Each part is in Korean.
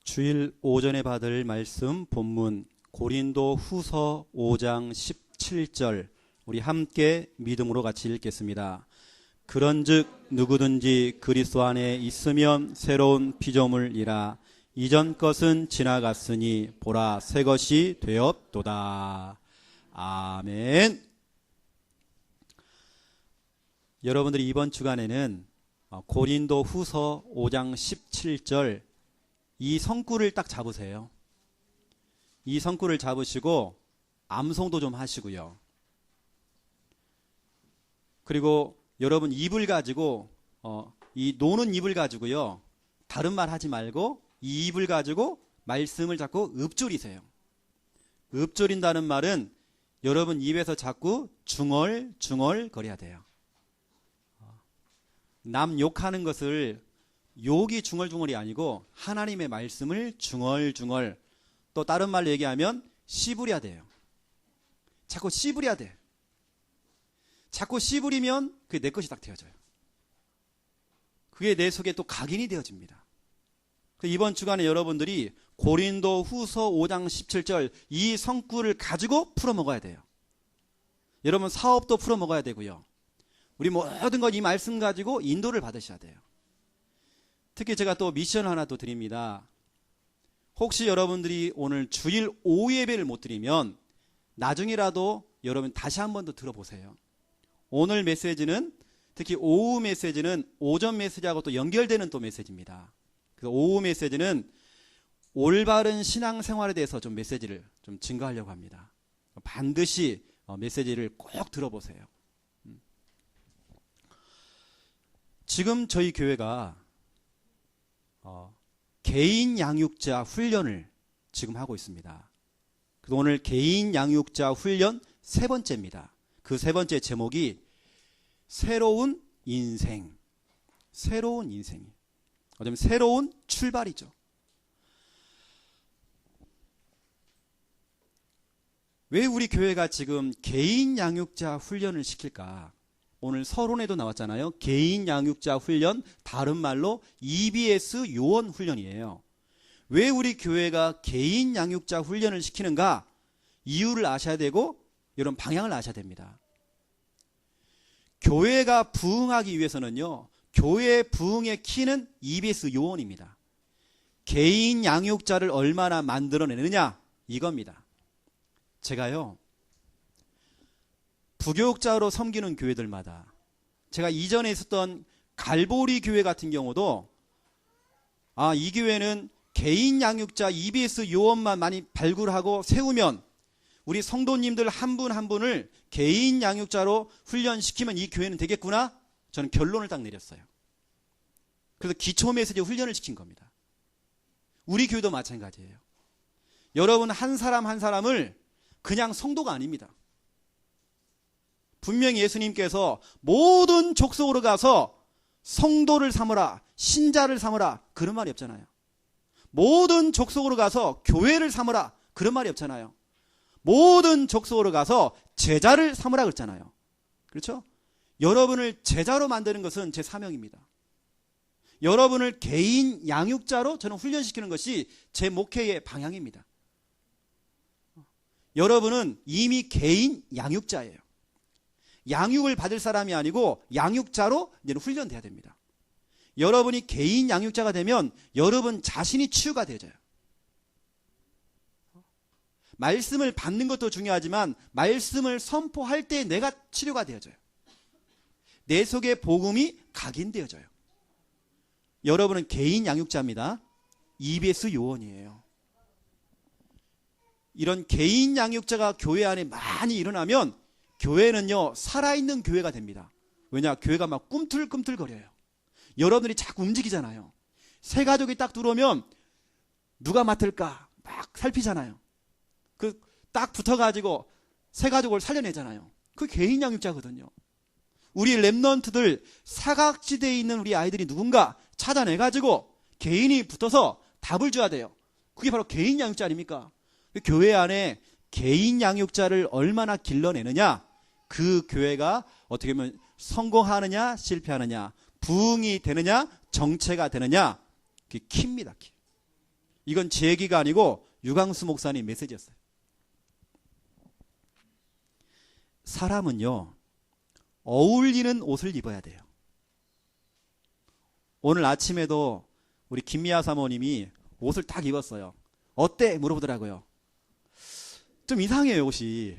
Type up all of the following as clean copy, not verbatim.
주일 오전에 받을 말씀 본문 고린도 후서 5장 17절 우리 함께 믿음으로 같이 읽겠습니다. 그런즉 누구든지 그리스도 안에 있으면 새로운 피조물이라 이전 것은 지나갔으니 보라 새 것이 되었도다. 아멘. 여러분들이 이번 주간에는 고린도 후서 5장 17절 이 성구를 딱 잡으세요. 이 성구를 잡으시고 암송도 좀 하시고요. 그리고 여러분 입을 가지고 이 노는 입을 가지고요. 다른 말 하지 말고 이 입을 가지고 말씀을 자꾸 읊조리세요. 읊조린다는 말은 여러분 입에서 자꾸 중얼중얼 거려야 돼요. 남 욕하는 것을 욕이 중얼중얼이 아니고 하나님의 말씀을 중얼중얼, 또 다른 말로 얘기하면 씨부려야 돼요. 자꾸 씨부려야 돼. 자꾸 씨부리면 그게 내 것이 딱 되어져요. 그게 내 속에 또 각인이 되어집니다. 이번 주간에 여러분들이 고린도 후서 5장 17절 이 성구를 가지고 풀어먹어야 돼요. 여러분 사업도 풀어먹어야 되고요. 우리 모든 것 이 말씀 가지고 인도를 받으셔야 돼요. 특히 제가 또 미션 하나 또 드립니다. 혹시 여러분들이 오늘 주일 오후 예배를 못 드리면 나중에라도 여러분 다시 한 번 더 들어보세요. 오늘 메시지는 특히 오후 메시지는 오전 메시지하고 또 연결되는 또 메시지입니다. 그래서 오후 메시지는 올바른 신앙생활에 대해서 좀 메시지를 좀 증거하려고 합니다. 반드시 메시지를 꼭 들어보세요. 지금 저희 교회가 개인 양육자 훈련을 지금 하고 있습니다. 그래서 오늘 개인 양육자 훈련 세 번째입니다. 그 세 번째 제목이 새로운 인생. 새로운 인생이. 어쩌면 새로운 출발이죠. 왜 우리 교회가 지금 개인 양육자 훈련을 시킬까? 오늘 서론에도 나왔잖아요. 개인 양육자 훈련, 다른 말로 EBS 요원 훈련이에요. 왜 우리 교회가 개인 양육자 훈련을 시키는가? 이유를 아셔야 되고 이런 방향을 아셔야 됩니다. 교회가 부흥하기 위해서는요. 교회 부흥의 키는 EBS 요원입니다. 개인 양육자를 얼마나 만들어내느냐? 이겁니다. 제가요. 부교육자로 섬기는 교회들마다 제가 이전에 있었던 갈보리 교회 같은 경우도 이 교회는 개인 양육자 EBS 요원만 많이 발굴하고 세우면 우리 성도님들 한 분 한 분을 개인 양육자로 훈련시키면 이 교회는 되겠구나. 저는 결론을 딱 내렸어요. 그래서 기초 메시지 훈련을 시킨 겁니다. 우리 교회도 마찬가지예요. 여러분 한 사람 한 사람을 그냥 성도가 아닙니다. 분명히 예수님께서 모든 족속으로 가서 성도를 삼으라, 신자를 삼으라 그런 말이 없잖아요. 모든 족속으로 가서 교회를 삼으라 그런 말이 없잖아요. 모든 족속으로 가서 제자를 삼으라 그랬잖아요. 그렇죠? 여러분을 제자로 만드는 것은 제 사명입니다. 여러분을 개인 양육자로 저는 훈련시키는 것이 제 목회의 방향입니다. 여러분은 이미 개인 양육자예요. 양육을 받을 사람이 아니고 양육자로 이제는 훈련돼야 됩니다. 여러분이 개인 양육자가 되면 여러분 자신이 치유가 되어져요. 말씀을 받는 것도 중요하지만 말씀을 선포할 때 내가 치료가 되어져요. 내 속에 복음이 각인되어져요. 여러분은 개인 양육자입니다. EBS 요원이에요. 이런 개인 양육자가 교회 안에 많이 일어나면 교회는요 살아있는 교회가 됩니다. 왜냐? 교회가 막 꿈틀꿈틀거려요. 여러분들이 자꾸 움직이잖아요. 새 가족이 딱 들어오면 누가 맡을까 막 살피잖아요. 그 딱 붙어가지고 새 가족을 살려내잖아요. 그 개인 양육자거든요. 우리 랩넌트들 사각지대에 있는 우리 아이들이 누군가 찾아내가지고 개인이 붙어서 답을 줘야 돼요. 그게 바로 개인 양육자 아닙니까? 교회 안에 개인 양육자를 얼마나 길러내느냐, 그 교회가 어떻게 보면 성공하느냐 실패하느냐, 부흥이 되느냐 정체가 되느냐, 그게 키입니다. 키. 이건 제 얘기가 아니고 유광수 목사님 메시지였어요. 사람은요, 어울리는 옷을 입어야 돼요. 오늘 아침에도 우리 김미아 사모님이 옷을 딱 입었어요. 어때? 물어보더라고요. 좀 이상해요, 옷이.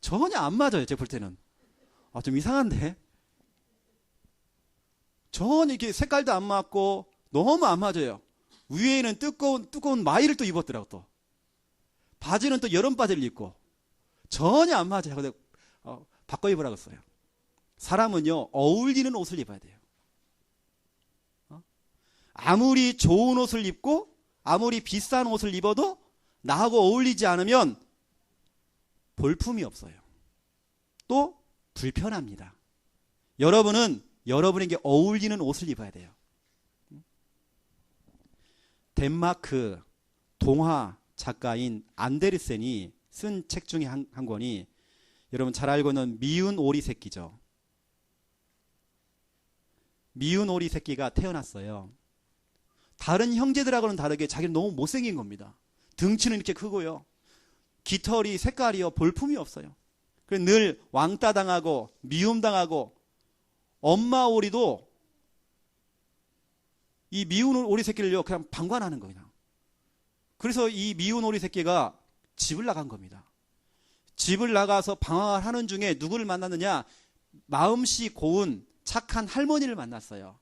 전혀 안 맞아요, 제가 볼 때는. 좀 이상한데? 전혀 이렇게 색깔도 안 맞고 너무 안 맞아요. 위에는 두꺼운 마이를 또 입었더라고, 또. 바지는 또 여름 바지를 입고. 전혀 안 맞아요. 근데 바꿔 입으라고 했어요. 사람은요, 어울리는 옷을 입어야 돼요. 아무리 좋은 옷을 입고 아무리 비싼 옷을 입어도 나하고 어울리지 않으면 볼품이 없어요. 또 불편합니다. 여러분은 여러분에게 어울리는 옷을 입어야 돼요. 덴마크 동화 작가인 안데르센이 쓴 책 중에 한 권이 여러분 잘 알고 있는 미운 오리 새끼죠. 미운 오리 새끼가 태어났어요. 다른 형제들하고는 다르게 자기는 너무 못생긴 겁니다. 등치는 이렇게 크고요. 깃털이 색깔이요. 볼품이 없어요. 그래서 늘 왕따 당하고 미움 당하고 엄마 오리도 이 미운 오리 새끼를요 그냥 방관하는 거예요. 그래서 이 미운 오리 새끼가 집을 나간 겁니다. 집을 나가서 방황을 하는 중에 누구를 만났느냐? 마음씨 고운 착한 할머니를 만났어요.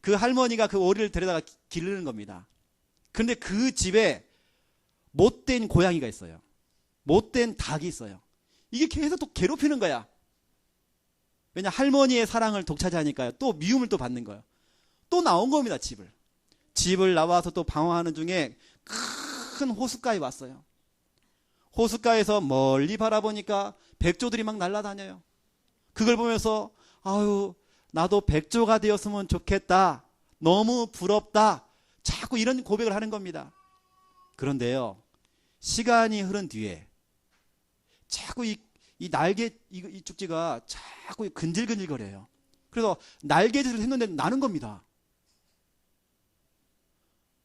그 할머니가 그 오리를 데려다가 기르는 겁니다. 그런데 그 집에 못된 고양이가 있어요. 못된 닭이 있어요. 이게 계속 또 괴롭히는 거야. 왜냐 할머니의 사랑을 독차지하니까요. 또 미움을 또 받는 거예요. 또 나온 겁니다. 집을 나와서 또 방황하는 중에 큰 호숫가에 왔어요. 호숫가에서 멀리 바라보니까 백조들이 막 날아다녀요. 그걸 보면서 아유 나도 백조가 되었으면 좋겠다. 너무 부럽다. 자꾸 이런 고백을 하는 겁니다. 그런데요. 시간이 흐른 뒤에 자꾸 이 날개 이 쪽지가 자꾸 근질근질거려요. 그래서 날개짓을 했는데 나는 겁니다.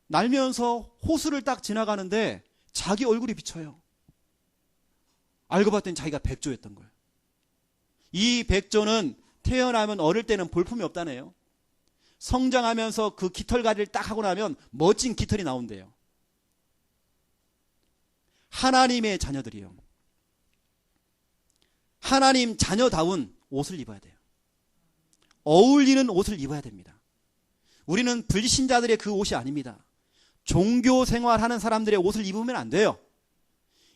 날면서 호수를 딱 지나가는데 자기 얼굴이 비쳐요. 알고 봤더니 자기가 백조였던 거예요. 이 백조는 태어나면 어릴 때는 볼품이 없다네요. 성장하면서 그 깃털갈이를 딱 하고 나면 멋진 깃털이 나온대요. 하나님의 자녀들이요. 하나님 자녀다운 옷을 입어야 돼요. 어울리는 옷을 입어야 됩니다. 우리는 불신자들의 그 옷이 아닙니다. 종교 생활하는 사람들의 옷을 입으면 안 돼요.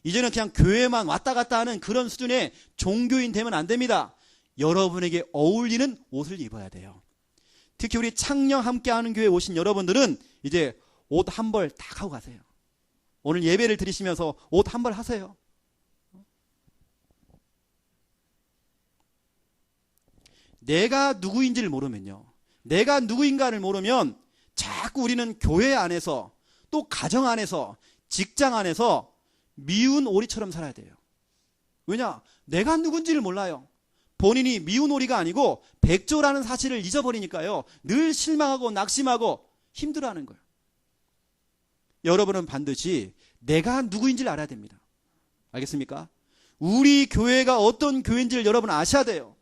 이제는 그냥 교회만 왔다 갔다 하는 그런 수준의 종교인 되면 안 됩니다. 여러분에게 어울리는 옷을 입어야 돼요. 특히 우리 창녕 함께하는 교회에 오신 여러분들은 이제 옷 한 벌 딱 하고 가세요. 오늘 예배를 드리시면서 옷 한 벌 하세요. 내가 누구인지를 모르면요. 내가 누구인가를 모르면 자꾸 우리는 교회 안에서 또 가정 안에서 직장 안에서 미운 오리처럼 살아야 돼요. 왜냐? 내가 누군지를 몰라요. 본인이 미운 오리가 아니고 백조라는 사실을 잊어버리니까요. 늘 실망하고 낙심하고 힘들어하는 거예요. 여러분은 반드시 내가 누구인지를 알아야 됩니다. 알겠습니까? 우리 교회가 어떤 교회인지를 여러분 아셔야 돼요.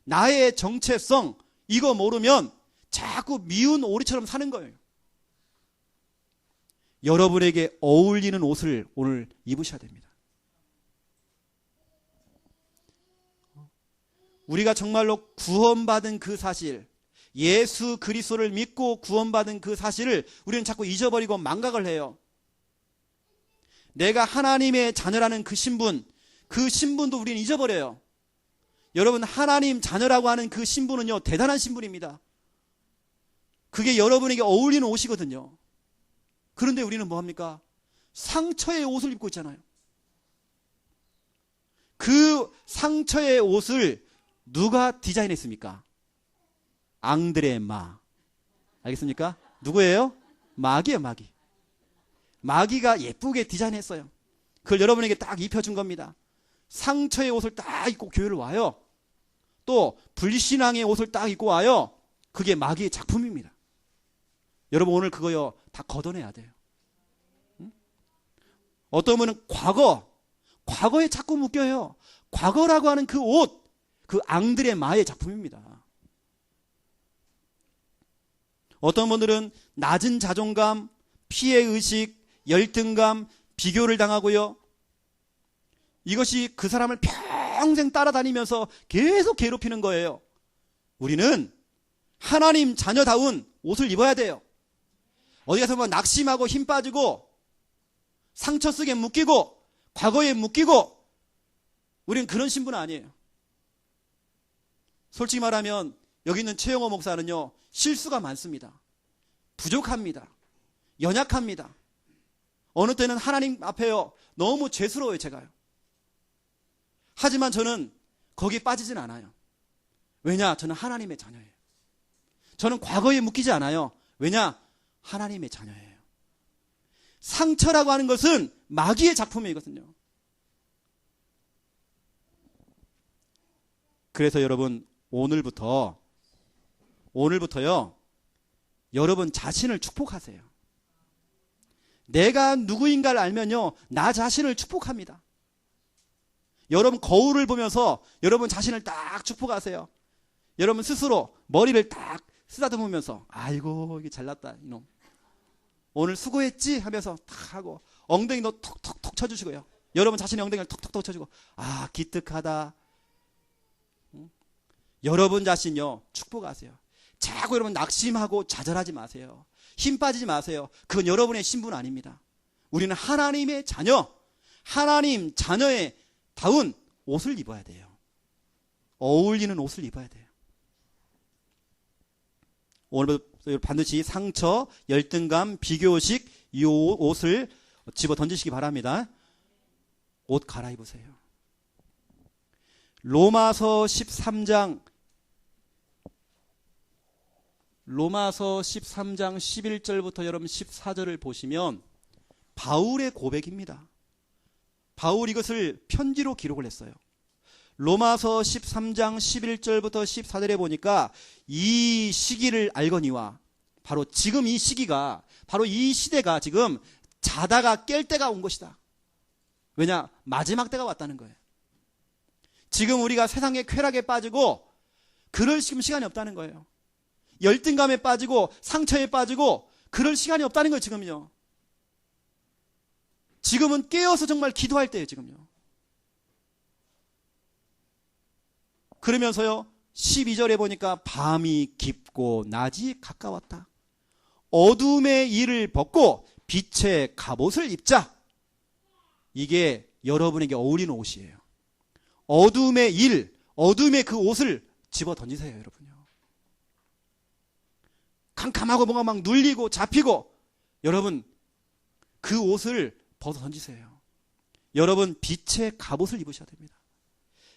나의 정체성 이거 모르면 자꾸 미운 오리처럼 사는 거예요. 여러분에게 어울리는 옷을 오늘 입으셔야 됩니다. 우리가 정말로 구원받은 그 사실, 예수 그리스도를 믿고 구원받은 그 사실을 우리는 자꾸 잊어버리고 망각을 해요. 내가 하나님의 자녀라는 그 신분도 우리는 잊어버려요. 여러분 하나님 자녀라고 하는 그 신분은요 대단한 신분입니다. 그게 여러분에게 어울리는 옷이거든요. 그런데 우리는 뭐합니까? 상처의 옷을 입고 있잖아요. 그 상처의 옷을 누가 디자인했습니까? 앙드레 마. 알겠습니까? 누구예요? 마귀예요, 마귀. 마귀가 예쁘게 디자인했어요. 그걸 여러분에게 딱 입혀준 겁니다. 상처의 옷을 딱 입고 교회를 와요. 또 불신앙의 옷을 딱 입고 와요. 그게 마귀의 작품입니다. 여러분 오늘 그거요 다 다 걷어내야 돼요. 응? 어떤 분은 과거에 자꾸 묶여요. 과거라고 하는 그 옷, 그 앙드레 마의 작품입니다. 어떤 분들은 낮은 자존감, 피해의식, 열등감, 비교를 당하고요. 이것이 그 사람을 평생 따라다니면서 계속 괴롭히는 거예요. 우리는 하나님 자녀다운 옷을 입어야 돼요. 어디 가서 뭐 낙심하고 힘 빠지고 상처 쓰게 묶이고 과거에 묶이고 우리는 그런 신분은 아니에요. 솔직히 말하면 여기 있는 최영호 목사는요, 실수가 많습니다. 부족합니다. 연약합니다. 어느 때는 하나님 앞에요, 너무 죄스러워요, 제가요. 하지만 저는 거기에 빠지진 않아요. 왜냐? 저는 하나님의 자녀예요. 저는 과거에 묶이지 않아요. 왜냐? 하나님의 자녀예요. 상처라고 하는 것은 마귀의 작품이거든요. 그래서 여러분, 오늘부터요, 여러분 자신을 축복하세요. 내가 누구인가를 알면요, 나 자신을 축복합니다. 여러분 거울을 보면서 여러분 자신을 딱 축복하세요. 여러분 스스로 머리를 딱 쓰다듬으면서 아이고 이게 잘났다 이놈, 오늘 수고했지 하면서 탁 하고 엉덩이도 톡톡톡 쳐주시고요. 여러분 자신의 엉덩이를 톡톡톡 쳐주고 아 기특하다. 여러분 자신요 축복하세요. 자꾸 여러분 낙심하고 좌절하지 마세요. 힘 빠지지 마세요. 그건 여러분의 신분 아닙니다. 우리는 하나님의 자녀, 하나님 자녀의 다운 옷을 입어야 돼요. 어울리는 옷을 입어야 돼요. 오늘부터 반드시 상처, 열등감, 비교의식 이 옷을 집어 던지시기 바랍니다. 옷 갈아입으세요. 로마서 13장 11절부터 여러분 14절을 보시면 바울의 고백입니다. 바울 이것을 편지로 기록을 했어요. 로마서 13장 11절부터 14절에 보니까 이 시기를 알거니와, 바로 지금 이 시기가, 바로 이 시대가 지금 자다가 깰 때가 온 것이다. 왜냐? 마지막 때가 왔다는 거예요. 지금 우리가 세상의 쾌락에 빠지고 그럴 지금 시간이 없다는 거예요. 열등감에 빠지고 상처에 빠지고 그럴 시간이 없다는 거예요. 지금요. 지금은 깨어서 정말 기도할 때예요. 지금요. 그러면서요 12절에 보니까 밤이 깊고 낮이 가까웠다. 어둠의 일을 벗고 빛의 갑옷을 입자. 이게 여러분에게 어울리는 옷이에요. 어둠의 일, 어둠의 그 옷을 집어 던지세요. 여러분요. 캄캄하고 뭔가 막 눌리고 잡히고 여러분 그 옷을 벗어 던지세요. 여러분 빛의 갑옷을 입으셔야 됩니다.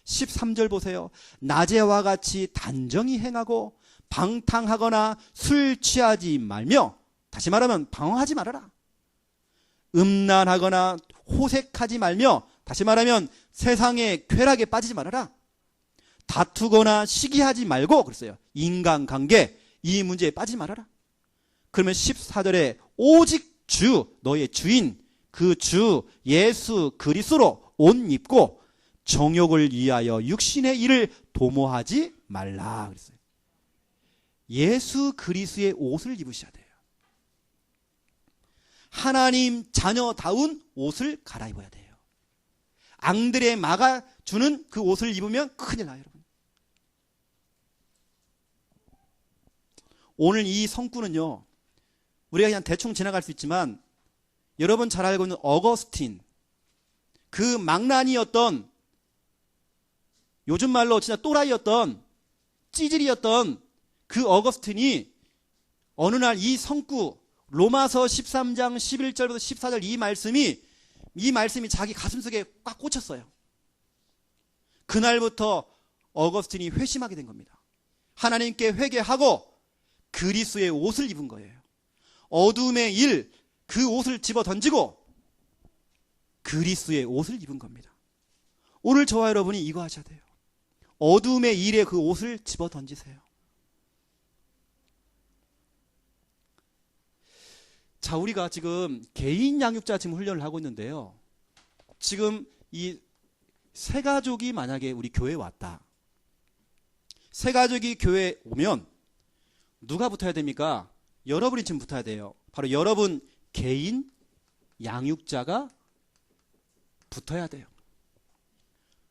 13절 보세요. 낮에와 같이 단정히 행하고 방탕하거나 술 취하지 말며, 다시 말하면 방황하지 말아라. 음란하거나 호색하지 말며, 다시 말하면 세상의 쾌락에 빠지지 말아라. 다투거나 시기하지 말고, 그랬어요. 인간관계 이 문제에 빠지지 말아라. 그러면 14절에 오직 주, 너의 주인 그 주 예수 그리스도로 옷 입고 정욕을 위하여 육신의 일을 도모하지 말라 그랬어요. 예수 그리스도의 옷을 입으셔야 돼요. 하나님 자녀다운 옷을 갈아입어야 돼요. 앙드레 마가 주는 그 옷을 입으면 큰일 나요, 여러분. 오늘 이 성구는요, 우리가 그냥 대충 지나갈 수 있지만 여러분 잘 알고 있는 어거스틴, 그 망나니였던, 요즘 말로 진짜 또라이였던, 찌질이었던 그 어거스틴이 어느 날 이 성구 로마서 13장 11절부터 14절 이 말씀이 자기 가슴속에 꽉 꽂혔어요. 그날부터 어거스틴이 회심하게 된 겁니다. 하나님께 회개하고 그리스도의 옷을 입은 거예요. 어둠의 일, 그 옷을 집어 던지고 그리스도의 옷을 입은 겁니다. 오늘 저와 여러분이 이거 하셔야 돼요. 어둠의 일에 그 옷을 집어 던지세요. 자, 자, 우리가 지금 개인 양육자 지금 훈련을 하고 있는데요. 지금 이 세 가족이 만약에 우리 교회에 왔다. 세 가족이 교회에 오면 누가 붙어야 됩니까? 여러분이 지금 붙어야 돼요. 바로 여러분 개인 양육자가 붙어야 돼요.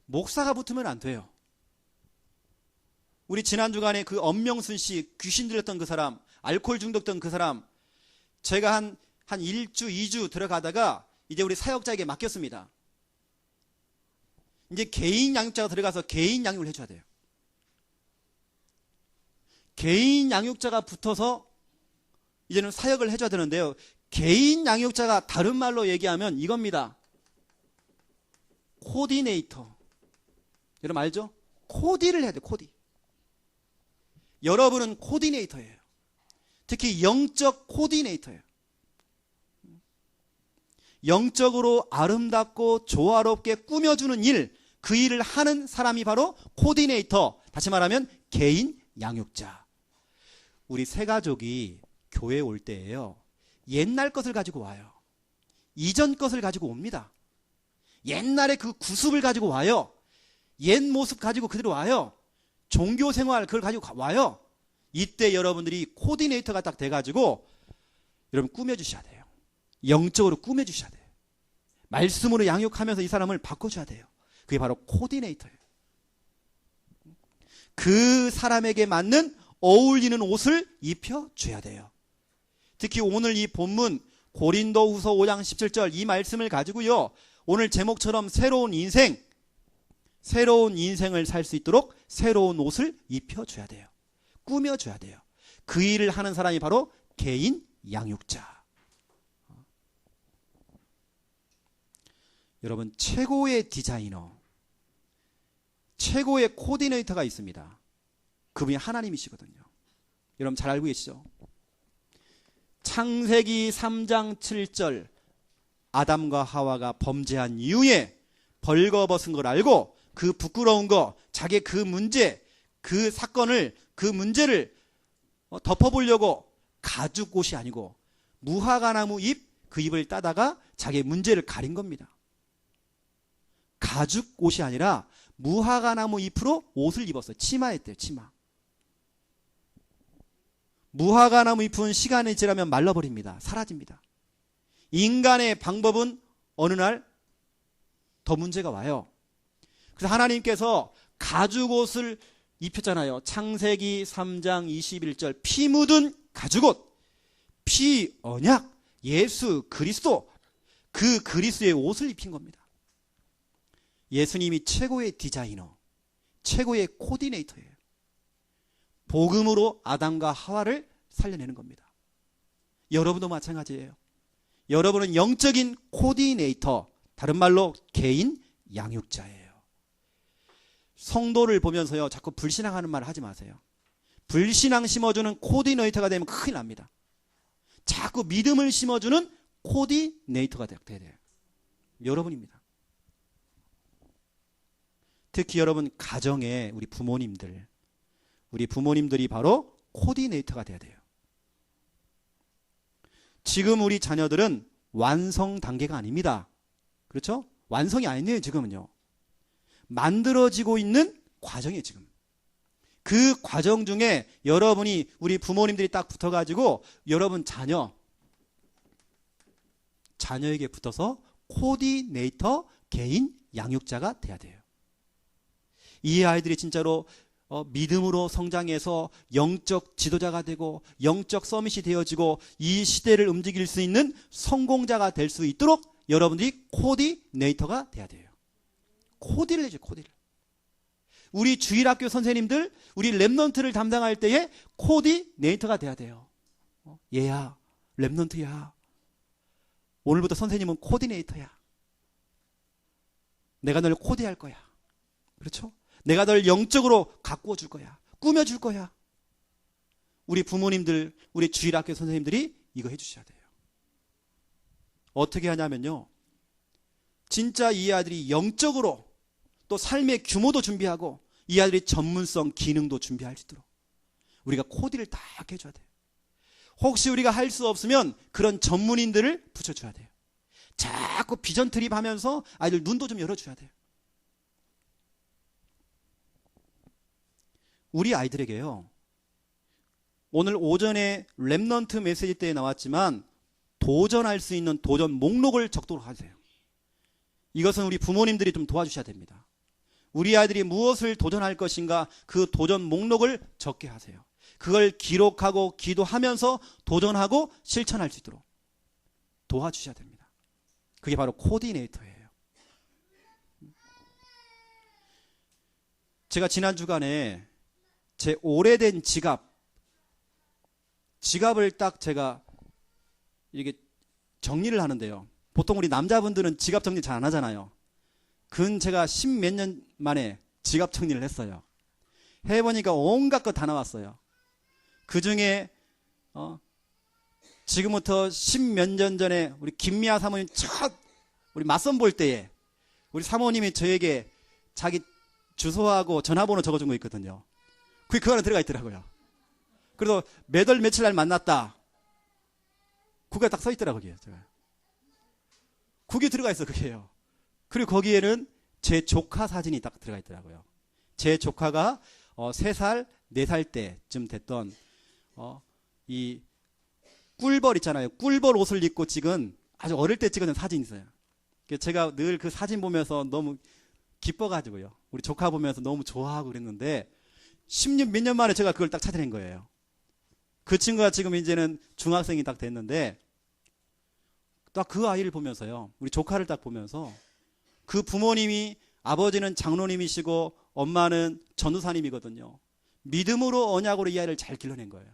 목사가 붙으면 안 돼요. 우리 지난 주간에 그 엄명순 씨 귀신 들렸던 그 사람, 알코올 중독된 그 사람, 제가 한 1주, 2주 들어가다가 이제 우리 사역자에게 맡겼습니다. 이제 개인 양육자가 들어가서 개인 양육을 해줘야 돼요. 개인 양육자가 붙어서 이제는 사역을 해줘야 되는데요. 개인 양육자가 다른 말로 얘기하면 이겁니다. 코디네이터. 여러분 알죠? 코디를 해야 돼요. 코디. 여러분은 코디네이터예요. 특히 영적 코디네이터예요. 영적으로 아름답고 조화롭게 꾸며주는 일, 그 일을 하는 사람이 바로 코디네이터. 다시 말하면 개인 양육자. 우리 세 가족이 교회에 올 때예요. 옛날 것을 가지고 와요. 이전 것을 가지고 옵니다. 옛날에 그 구습을 가지고 와요. 옛 모습 가지고 그대로 와요. 종교 생활 그걸 가지고 와요. 이때 여러분들이 코디네이터가 딱 돼가지고 여러분 꾸며주셔야 돼요. 영적으로 꾸며주셔야 돼요. 말씀으로 양육하면서 이 사람을 바꿔줘야 돼요. 그게 바로 코디네이터예요. 그 사람에게 맞는 어울리는 옷을 입혀줘야 돼요. 특히 오늘 이 본문 고린도후서 5장 17절 이 말씀을 가지고요. 오늘 제목처럼 새로운 인생을 살 수 있도록 새로운 옷을 입혀줘야 돼요. 꾸며줘야 돼요. 그 일을 하는 사람이 바로 개인 양육자. 여러분 최고의 디자이너, 최고의 코디네이터가 있습니다. 그분이 하나님이시거든요. 여러분 잘 알고 계시죠? 창세기 3장 7절 아담과 하와가 범죄한 이후에 벌거벗은 걸 알고 그 부끄러운 거, 자기의 그 문제, 그 사건을, 그 문제를 덮어보려고 가죽옷이 아니고 무화과나무 잎, 그 잎을 따다가 자기의 문제를 가린 겁니다. 가죽옷이 아니라 무화과나무 잎으로 옷을 입었어요. 치마했대요. 치마. 무화과나무 잎은 시간이 지나면 말라버립니다. 사라집니다. 인간의 방법은 어느 날 더 문제가 와요. 그래서 하나님께서 가죽옷을 입혔잖아요. 창세기 3장 21절 피 묻은 가죽옷, 피 언약, 예수 그리스도, 그 그리스도의 옷을 입힌 겁니다. 예수님이 최고의 디자이너, 최고의 코디네이터예요. 복음으로 아담과 하와를 살려내는 겁니다. 여러분도 마찬가지예요. 여러분은 영적인 코디네이터, 다른 말로 개인 양육자예요. 성도를 보면서요, 자꾸 불신앙하는 말 하지 마세요. 불신앙 심어주는 코디네이터가 되면 큰일 납니다. 자꾸 믿음을 심어주는 코디네이터가 돼야 돼요. 여러분입니다. 특히 여러분 가정에 우리 부모님들이 바로 코디네이터가 돼야 돼요. 지금 우리 자녀들은 완성 단계가 아닙니다. 그렇죠? 완성이 아니에요. 지금은요. 만들어지고 있는 과정이에요. 지금. 그 과정 중에 여러분이 우리 부모님들이 딱 붙어가지고 여러분 자녀에게 붙어서 코디네이터 개인 양육자가 돼야 돼요. 이 아이들이 진짜로 믿음으로 성장해서 영적 지도자가 되고 영적 서밋이 되어지고 이 시대를 움직일 수 있는 성공자가 될 수 있도록 여러분들이 코디네이터가 돼야 돼요. 코디를 해줘요. 코디를. 우리 주일학교 선생님들, 우리 랩넌트를 담당할 때에 코디네이터가 돼야 돼요. 얘야, 랩넌트야. 오늘부터 선생님은 코디네이터야. 내가 널 코디할 거야. 그렇죠? 내가 널 영적으로 가꾸어 줄 거야. 꾸며줄 거야. 우리 부모님들, 우리 주일학교 선생님들이 이거 해주셔야 돼요. 어떻게 하냐면요. 진짜 이 아들이 영적으로 또 삶의 규모도 준비하고 이 아들이 전문성, 기능도 준비할 수 있도록 우리가 코디를 딱 해줘야 돼요. 혹시 우리가 할 수 없으면 그런 전문인들을 붙여줘야 돼요. 자꾸 비전 트립하면서 아이들 눈도 좀 열어줘야 돼요. 우리 아이들에게요, 오늘 오전에 렘넌트 메시지 때에 나왔지만 도전할 수 있는 도전 목록을 적도록 하세요. 이것은 우리 부모님들이 좀 도와주셔야 됩니다. 우리 아이들이 무엇을 도전할 것인가 그 도전 목록을 적게 하세요. 그걸 기록하고 기도하면서 도전하고 실천할 수 있도록 도와주셔야 됩니다. 그게 바로 코디네이터예요. 제가 지난 주간에 제 오래된 지갑을 딱 제가 이렇게 정리를 하는데요. 보통 우리 남자분들은 지갑 정리 잘 안 하잖아요. 제가 10몇 년 만에 지갑 정리를 했어요. 해보니까 온갖 것 다 나왔어요. 그 중에 지금부터 10몇 년 전에 우리 김미아 사모님 우리 맞선 볼 때에 우리 사모님이 저에게 자기 주소하고 전화번호 적어준 거 있거든요. 그게 그 안에 들어가 있더라고요. 그래서 몇 월 며칠 날 만났다. 그게 딱 써 있더라고요. 그게 들어가 있어, 그게요. 그리고 거기에는 제 조카 사진이 딱 들어가 있더라고요. 제 조카가 3살, 4살 때쯤 됐던 이 꿀벌 있잖아요. 꿀벌 옷을 입고 찍은 아주 어릴 때 찍은 사진이 있어요. 제가 늘 그 사진 보면서 너무 기뻐가지고요. 우리 조카 보면서 너무 좋아하고 그랬는데 10년 몇 년 만에 제가 그걸 딱 찾아낸 거예요. 그 친구가 지금 이제는 중학생이 딱 됐는데 딱 그 아이를 보면서요. 우리 조카를 딱 보면서 그 부모님이 아버지는 장로님이시고 엄마는 전도사님이거든요. 믿음으로 언약으로 이 아이를 잘 길러낸 거예요.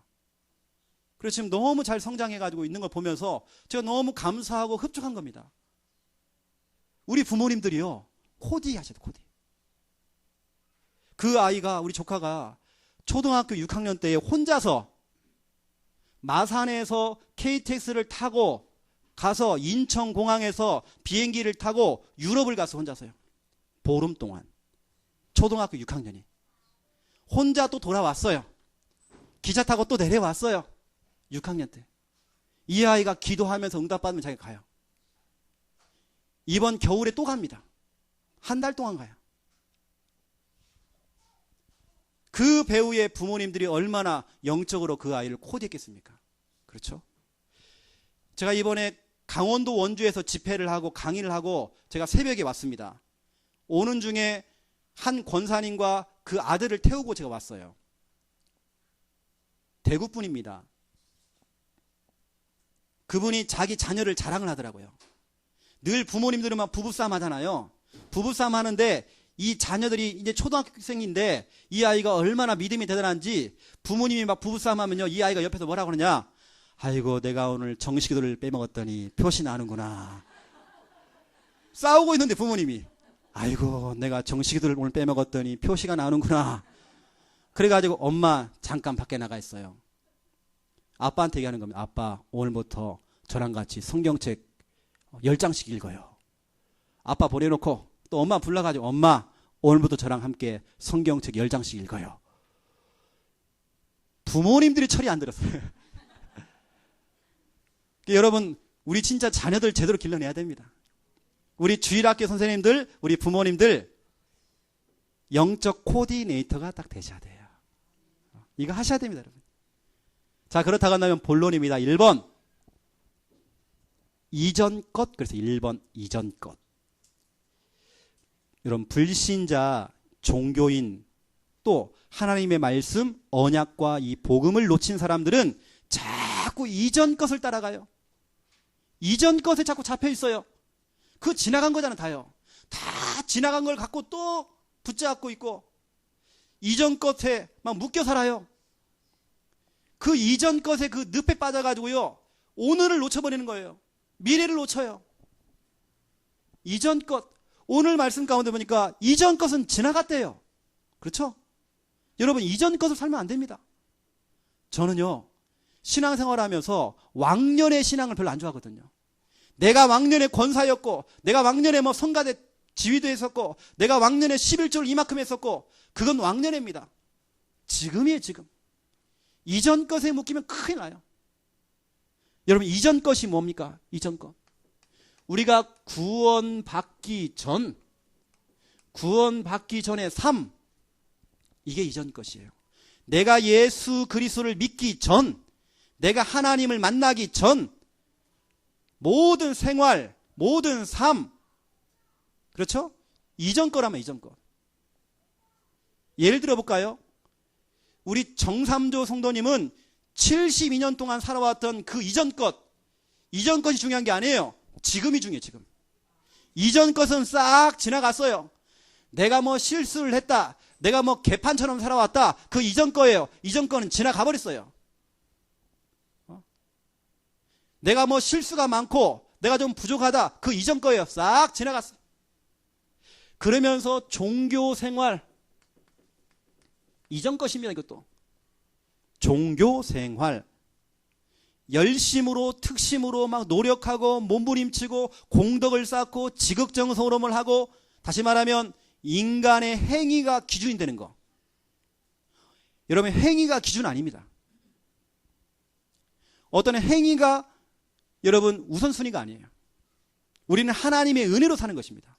그래서 지금 너무 잘 성장해가지고 있는 걸 보면서 제가 너무 감사하고 흡족한 겁니다. 우리 부모님들이요. 코디 하셔도 코디. 그 아이가 우리 조카가 초등학교 6학년 때에 혼자서 마산에서 KTX를 타고 가서 인천공항에서 비행기를 타고 유럽을 가서 혼자서요. 보름 동안. 초등학교 6학년이. 혼자 또 돌아왔어요. 기차 타고 또 내려왔어요. 6학년 때. 이 아이가 기도하면서 응답받으면 자기가 가요. 이번 겨울에 또 갑니다. 한 달 동안 가요. 그 배우의 부모님들이 얼마나 영적으로 그 아이를 코디했겠습니까? 그렇죠? 제가 이번에 강원도 원주에서 집회를 하고 강의를 하고 제가 새벽에 왔습니다. 오는 중에 한 권사님과 그 아들을 태우고 제가 왔어요. 대구분입니다. 그분이 자기 자녀를 자랑을 하더라고요. 늘 부모님들은 막 부부싸움 하잖아요. 부부싸움 하는데 이 자녀들이 이제 초등학생인데 이 아이가 얼마나 믿음이 대단한지 부모님이 막 부부싸움 하면요. 이 아이가 옆에서 뭐라고 그러냐. 아이고 내가 오늘 정식기도를 빼먹었더니 표시 나는구나. 싸우고 있는데 부모님이 아이고 내가 정식기도를 오늘 빼먹었더니 표시가 나는구나. 그래가지고 엄마 잠깐 밖에 나가 있어요. 아빠한테 얘기하는 겁니다. 아빠 오늘부터 저랑 같이 성경책 10장씩 읽어요. 아빠 보내놓고 또 엄마 불러가지고 엄마 오늘부터 저랑 함께 성경책 10장씩 읽어요. 부모님들이 철이 안 들었어요. 여러분 우리 진짜 자녀들 제대로 길러내야 됩니다. 우리 주일학교 선생님들 우리 부모님들 영적 코디네이터가 딱 되셔야 돼요. 이거 하셔야 됩니다. 여러분. 자 그렇다고 한다면 본론입니다. 1번 이전 것. 그래서 1번 이전 것. 여러분 불신자, 종교인 또 하나님의 말씀, 언약과 이 복음을 놓친 사람들은 자꾸 이전 것을 따라가요. 이전 것에 자꾸 잡혀 있어요. 그거 지나간 거잖아 다요. 다 지나간 걸 갖고 또 붙잡고 있고 이전 것에 막 묶여 살아요. 그 이전 것에 그 늪에 빠져가지고요. 오늘을 놓쳐버리는 거예요. 미래를 놓쳐요. 이전 것. 오늘 말씀 가운데 보니까 이전 것은 지나갔대요. 그렇죠? 여러분 이전 것을 살면 안 됩니다. 저는요. 신앙생활 하면서 왕년의 신앙을 별로 안 좋아하거든요. 내가 왕년에 권사였고 내가 왕년에 뭐 성가대 지휘도 했었고 내가 왕년에 11조를 이만큼 했었고 그건 왕년입니다. 지금이에요 지금. 이전 것에 묶이면 큰일 나요. 여러분, 이전 것이 뭡니까? 이전 것. 우리가 구원받기 전의 삶, 이게 이전 것이에요. 내가 예수 그리스도를 믿기 전, 내가 하나님을 만나기 전, 모든 생활, 모든 삶, 그렇죠? 이전 거라면 이전 것. 예를 들어 볼까요? 우리 정삼조 성도님은 72년 동안 살아왔던 그 이전 것이 중요한 게 아니에요. 지금이 중요해요. 지금. 이전 것은 싹 지나갔어요. 내가 뭐 실수를 했다, 내가 뭐 개판처럼 살아왔다, 그 이전 거예요. 이전 거는 지나가 버렸어요. 내가 뭐 실수가 많고 내가 좀 부족하다, 그 이전 거예요. 싹 지나갔어. 그러면서 종교 생활, 이전 것입니다. 이것도 종교 생활, 열심으로 특심으로 막 노력하고 몸부림치고 공덕을 쌓고 지극정성으로을 하고, 다시 말하면 인간의 행위가 기준이 되는 거. 여러분, 행위가 기준 아닙니다. 어떤 행위가 여러분 우선순위가 아니에요. 우리는 하나님의 은혜로 사는 것입니다.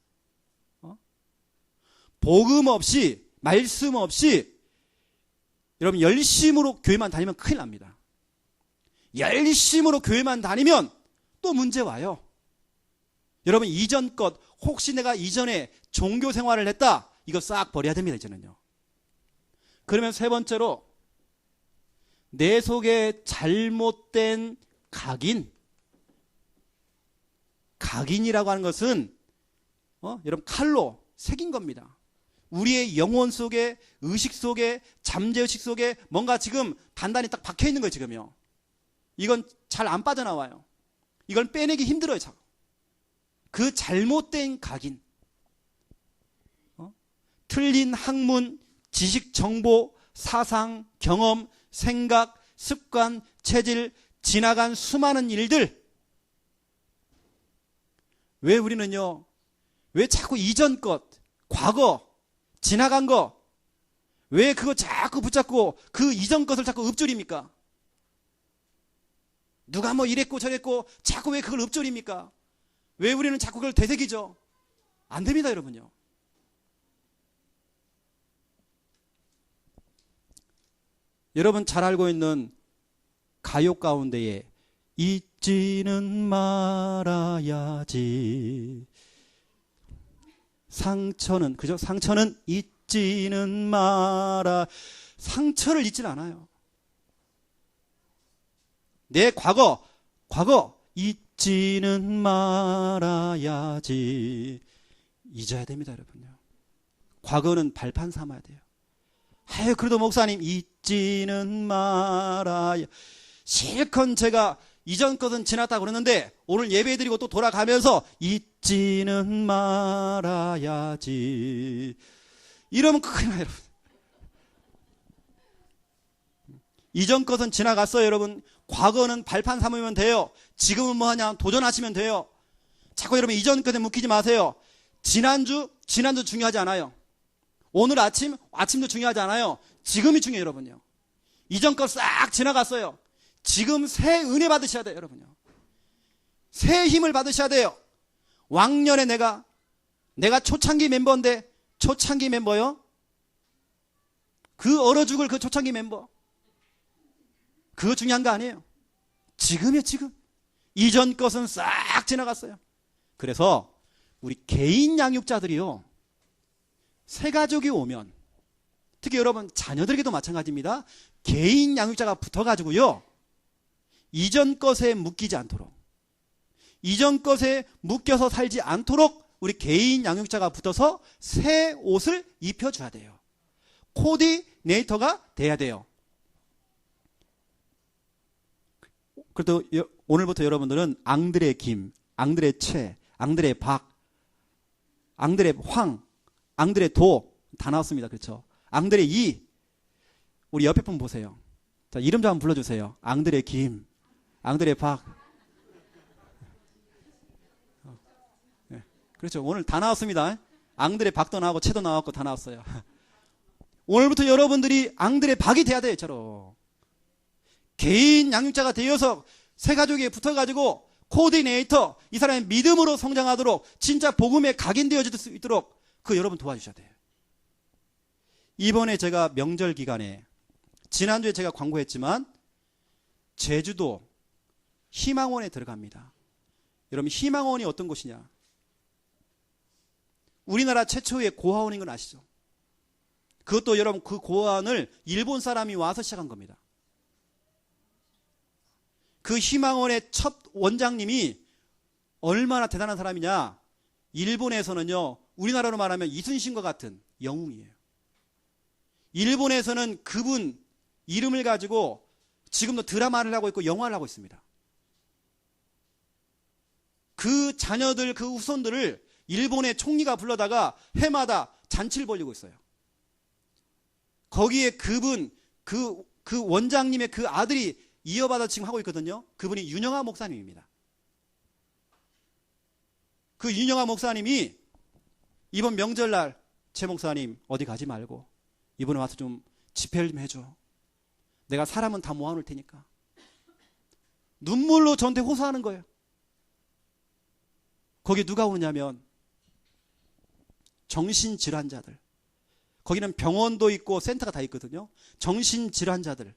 복음 없이, 말씀 없이 여러분 열심으로 교회만 다니면 큰일 납니다. 열심으로 교회만 다니면 또 문제 와요. 여러분, 이전 것, 혹시 내가 이전에 종교 생활을 했다, 이거 싹 버려야 됩니다. 이제는요. 그러면 세 번째로, 내 속에 잘못된 각인이라고 하는 것은 여러분 칼로 새긴 겁니다. 우리의 영혼 속에, 의식 속에, 잠재의식 속에 뭔가 지금 단단히 딱 박혀 있는 거예요. 지금요. 이건 잘 안 빠져나와요. 이건 빼내기 힘들어요. 자꾸. 그 잘못된 각인, 틀린 학문, 지식, 정보, 사상, 경험, 생각, 습관, 체질, 지나간 수많은 일들. 왜 우리는요, 왜 자꾸 이전 것, 과거, 지나간 거, 왜 그거 자꾸 붙잡고 그 이전 것을 자꾸 읊조립니까? 누가 뭐 이랬고 저랬고 자꾸 왜 그걸 읊조립니까? 왜 우리는 자꾸 그걸 되새기죠? 안 됩니다, 여러분요. 여러분 잘 알고 있는 가요 가운데에 잊지는 말아야지, 상처는, 그죠? 상처는 잊지는 마라. 상처를 잊지는 않아요. 내 과거 잊지는 말아야지. 잊어야 됩니다, 여러분요. 과거는 발판 삼아야 돼요. 아유, 그래도 목사님 잊지는 말아야. 실컷 제가 이전 것은 지났다고 그러는데 오늘 예배드리고 또 돌아가면서 잊지는 말아야지, 이러면 큰일 나요, 여러분. 이전 것은 지나갔어요, 여러분. 과거는 발판 삼으면 돼요. 지금은 뭐 하냐, 도전하시면 돼요. 자꾸 여러분 이전 것에 묶이지 마세요. 지난주 중요하지 않아요. 오늘 아침도 중요하지 않아요. 지금이 중요해요, 여러분요. 이전 것 싹 지나갔어요. 지금 새 은혜 받으셔야 돼요, 여러분요. 새 힘을 받으셔야 돼요. 왕년에 내가 초창기 멤버인데, 초창기 멤버요? 그 얼어 죽을 그 초창기 멤버, 그거 중요한 거 아니에요. 지금이요, 지금. 이전 것은 싹 지나갔어요. 그래서 우리 개인 양육자들이요, 새 가족이 오면, 특히 여러분 자녀들에게도 마찬가지입니다. 개인 양육자가 붙어가지고요, 이전 것에 묶이지 않도록, 이전 것에 묶여서 살지 않도록 우리 개인 양육자가 붙어서 새 옷을 입혀줘야 돼요. 코디네이터가 돼야 돼요. 그래도 오늘부터 여러분들은 앙드레 김, 앙드레 최, 앙드레 박, 앙드레 황, 앙드레 도 다 나왔습니다. 그렇죠? 앙드레 이. 우리 옆에 분 보세요. 자, 이름 좀 한번 불러주세요. 앙드레 김, 앙드레 박. 네, 그렇죠. 오늘 다 나왔습니다. 앙드레 박도 나오고 채도 나왔고 다 나왔어요. 오늘부터 여러분들이 앙드레 박이 돼야 돼요. 저로 개인 양육자가 되어서 새 가족에 붙어가지고 코디네이터, 이 사람의 믿음으로 성장하도록 진짜 복음에 각인되어질 수 있도록 그 여러분 도와주셔야 돼요. 이번에 제가 명절 기간에 지난주에 제가 광고했지만 제주도 희망원에 들어갑니다. 여러분 희망원이 어떤 곳이냐? 우리나라 최초의 고아원인 건 아시죠? 그것도 여러분 그 고아원을 일본 사람이 와서 시작한 겁니다. 그 희망원의 첫 원장님이 얼마나 대단한 사람이냐? 일본에서는요, 우리나라로 말하면 이순신과 같은 영웅이에요. 일본에서는 그분 이름을 가지고 지금도 드라마를 하고 있고 영화를 하고 있습니다. 그 자녀들, 그 후손들을 일본의 총리가 불러다가 해마다 잔치를 벌이고 있어요. 거기에 그분, 그 원장님의 그 아들이 이어받아 지금 하고 있거든요. 그분이 윤영하 목사님입니다. 그 윤영하 목사님이 이번 명절날 최 목사님 어디 가지 말고 이번에 와서 좀 집회를 좀 해줘. 내가 사람은 다 모아놓을 테니까. 눈물로 저한테 호소하는 거예요. 거기 누가 오냐면 정신질환자들. 거기는 병원도 있고 센터가 다 있거든요. 정신질환자들.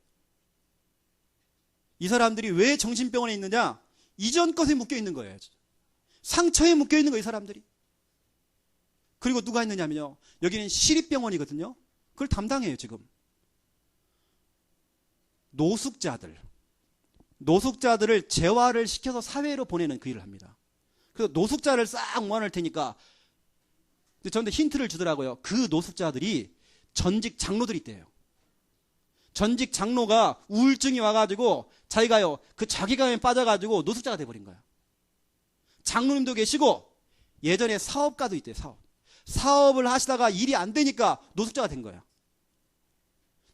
이 사람들이 왜 정신병원에 있느냐? 이전 것에 묶여 있는 거예요. 상처에 묶여 있는 거예요, 이 사람들이. 그리고 누가 있느냐면요. 여기는 시립병원이거든요. 그걸 담당해요, 지금. 노숙자들을 재활을 시켜서 사회로 보내는 그 일을 합니다. 그래서 노숙자를 싹 모아놓을 테니까 저한테 힌트를 주더라고요. 그 노숙자들이 전직 장로들이 있대요. 전직 장로가 우울증이 와가지고 자기가요, 그 자기감에 빠져가지고 노숙자가 돼버린 거야. 장로님도 계시고 예전에 사업가도 있대요. 사업을 하시다가 일이 안 되니까 노숙자가 된 거야.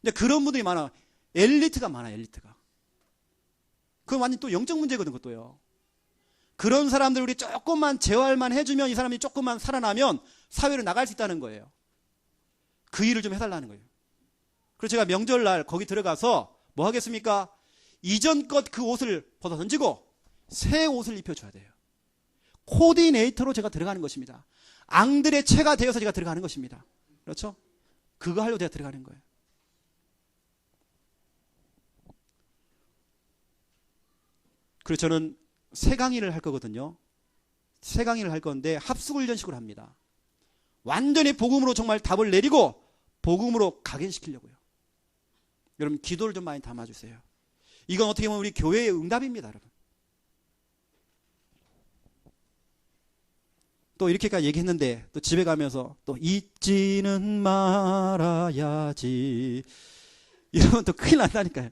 근데 그런 분들이 많아. 엘리트가 많아, 엘리트가. 그건 완전 또 영적 문제거든, 그것도요. 그런 사람들 우리 조금만 재활만 해주면 이 사람이 조금만 살아나면 사회로 나갈 수 있다는 거예요. 그 일을 좀 해달라는 거예요. 그래서 제가 명절날 거기 들어가서 뭐 하겠습니까? 이전껏 그 옷을 벗어 던지고 새 옷을 입혀줘야 돼요. 코디네이터로 제가 들어가는 것입니다. 앙들의 채가 되어서 제가 들어가는 것입니다. 그렇죠? 그거 하려고 제가 들어가는 거예요. 그래서 저는 새 강의를 할 거거든요. 새 강의를 할 건데 합숙훈련식으로 합니다. 완전히 복음으로 정말 답을 내리고 복음으로 각인시키려고요. 여러분 기도를 좀 많이 담아주세요. 이건 어떻게 보면 우리 교회의 응답입니다, 여러분. 또 이렇게까지 얘기했는데 또 집에 가면서 또 잊지는 말아야지 이러면 또 큰일 난다니까요.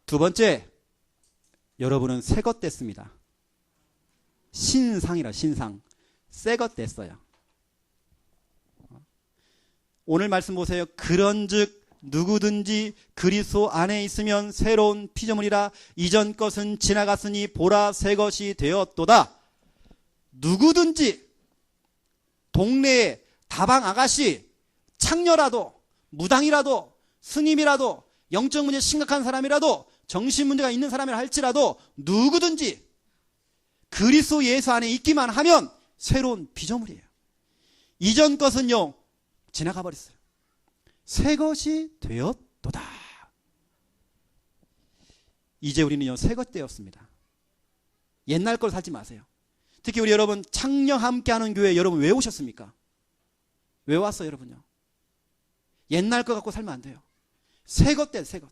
두 번째, 여러분은 새 것 됐습니다. 신상이라 신상. 새 것 됐어요. 오늘 말씀 보세요. 그런즉 누구든지 그리스도 안에 있으면 새로운 피조물이라 이전 것은 지나갔으니 보라 새 것이 되었도다. 누구든지 동네에 다방 아가씨, 창녀라도 무당이라도 스님이라도 영적 문제 심각한 사람이라도 정신 문제가 있는 사람이라 할지라도 누구든지 그리스도 예수 안에 있기만 하면 새로운 피조물이에요. 이전 것은요 지나가 버렸어요. 새 것이 되었도다. 이제 우리는요 새 것 되었습니다. 옛날 걸 살지 마세요. 특히 우리 여러분 창녀 함께하는 교회 여러분 왜 오셨습니까? 왜 왔어요 여러분요? 옛날 거 갖고 살면 안 돼요. 새 것 돼, 새 것.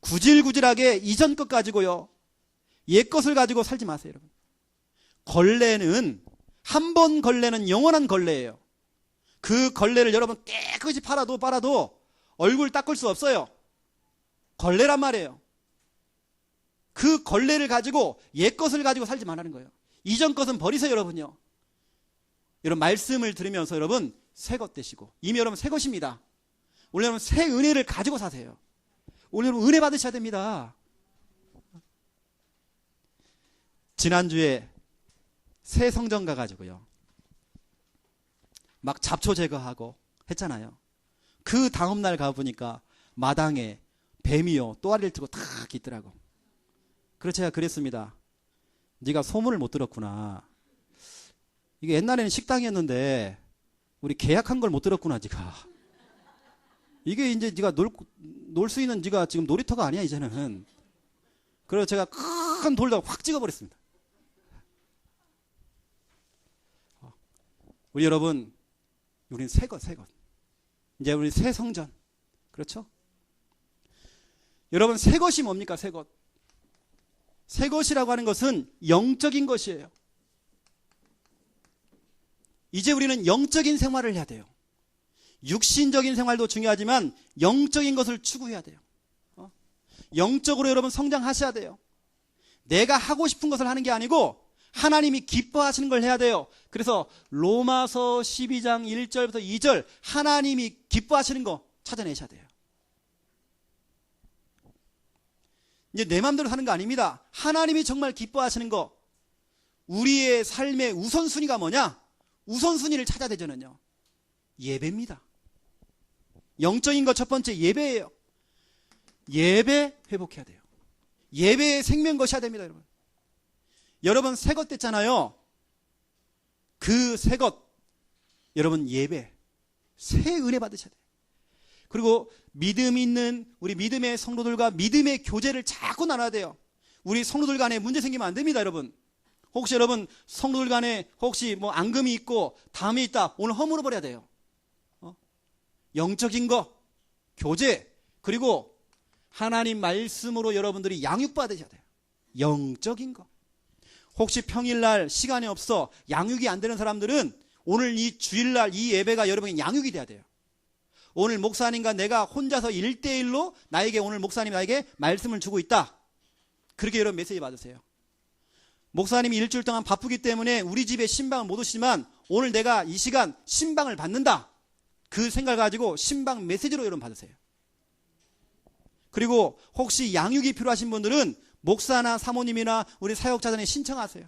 구질구질하게 이전 것 가지고요 옛 것을 가지고 살지 마세요 여러분. 걸레는 한 번 걸레는 영원한 걸레예요. 그 걸레를 여러분 깨끗이 빨아도 얼굴 닦을 수 없어요. 걸레란 말이에요. 그 걸레를 가지고 옛 것을 가지고 살지 말라는 거예요. 이전 것은 버리세요 여러분요. 여러분 말씀을 들으면서 여러분 새 것 되시고 이미 여러분 새 것입니다. 오늘 여러분 새 은혜를 가지고 사세요. 오늘 여러분 은혜 받으셔야 됩니다. 지난주에 새 성전 가가지고요 막 잡초 제거하고 했잖아요. 그 다음날 가보니까 마당에 뱀이요 또아리를 들고 탁 있더라고. 그래서 제가 그랬습니다. 네가 소문을 못 들었구나. 이게 옛날에는 식당이었는데 우리 계약한 걸 못 들었구나 네가. 이게 이제 네가 놀 수 있는 네가 지금 놀이터가 아니야 이제는. 그래서 제가 큰 돌다가 확 찍어버렸습니다. 우리 여러분, 우리는 새 것. 이제 우리 새 성전. 그렇죠? 여러분, 새 것이 뭡니까? 새 것. 새 것이라고 하는 것은 영적인 것이에요. 이제 우리는 영적인 생활을 해야 돼요. 육신적인 생활도 중요하지만 영적인 것을 추구해야 돼요. 영적으로 여러분 성장하셔야 돼요. 내가 하고 싶은 것을 하는 게 아니고 하나님이 기뻐하시는 걸 해야 돼요. 그래서 로마서 12장 1절부터 2절 하나님이 기뻐하시는 거 찾아내셔야 돼요. 이제 내 마음대로 하는 거 아닙니다. 하나님이 정말 기뻐하시는 거. 우리의 삶의 우선순위가 뭐냐? 우선순위를 찾아야 되잖아요. 예배입니다. 영적인 것 첫 번째 예배예요. 예배 회복해야 돼요. 예배의 생명 거셔야 됩니다, 여러분. 여러분 새 것 됐잖아요. 그 새 것, 여러분 예배, 새 은혜 받으셔야 돼요. 그리고 믿음 있는 우리 믿음의 성도들과 믿음의 교제를 자꾸 나눠야 돼요. 우리 성도들 간에 문제 생기면 안 됩니다, 여러분. 혹시 여러분 성도들 간에 혹시 뭐 앙금이 있고 담이 있다, 오늘 허물어 버려야 돼요. 영적인 거, 교제, 그리고 하나님 말씀으로 여러분들이 양육받으셔야 돼요. 영적인 거. 혹시 평일날 시간이 없어 양육이 안 되는 사람들은 오늘 이 주일날 이 예배가 여러분이 양육이 돼야 돼요. 오늘 목사님과 내가 혼자서 1대1로 나에게 오늘 목사님 나에게 말씀을 주고 있다. 그렇게 여러분 메시지 받으세요. 목사님이 일주일 동안 바쁘기 때문에 우리 집에 신방을 못 오시지만 오늘 내가 이 시간 신방을 받는다. 그 생각을 가지고 신방 메시지로 여러분 받으세요. 그리고 혹시 양육이 필요하신 분들은 목사나 사모님이나 우리 사역자단에 신청하세요.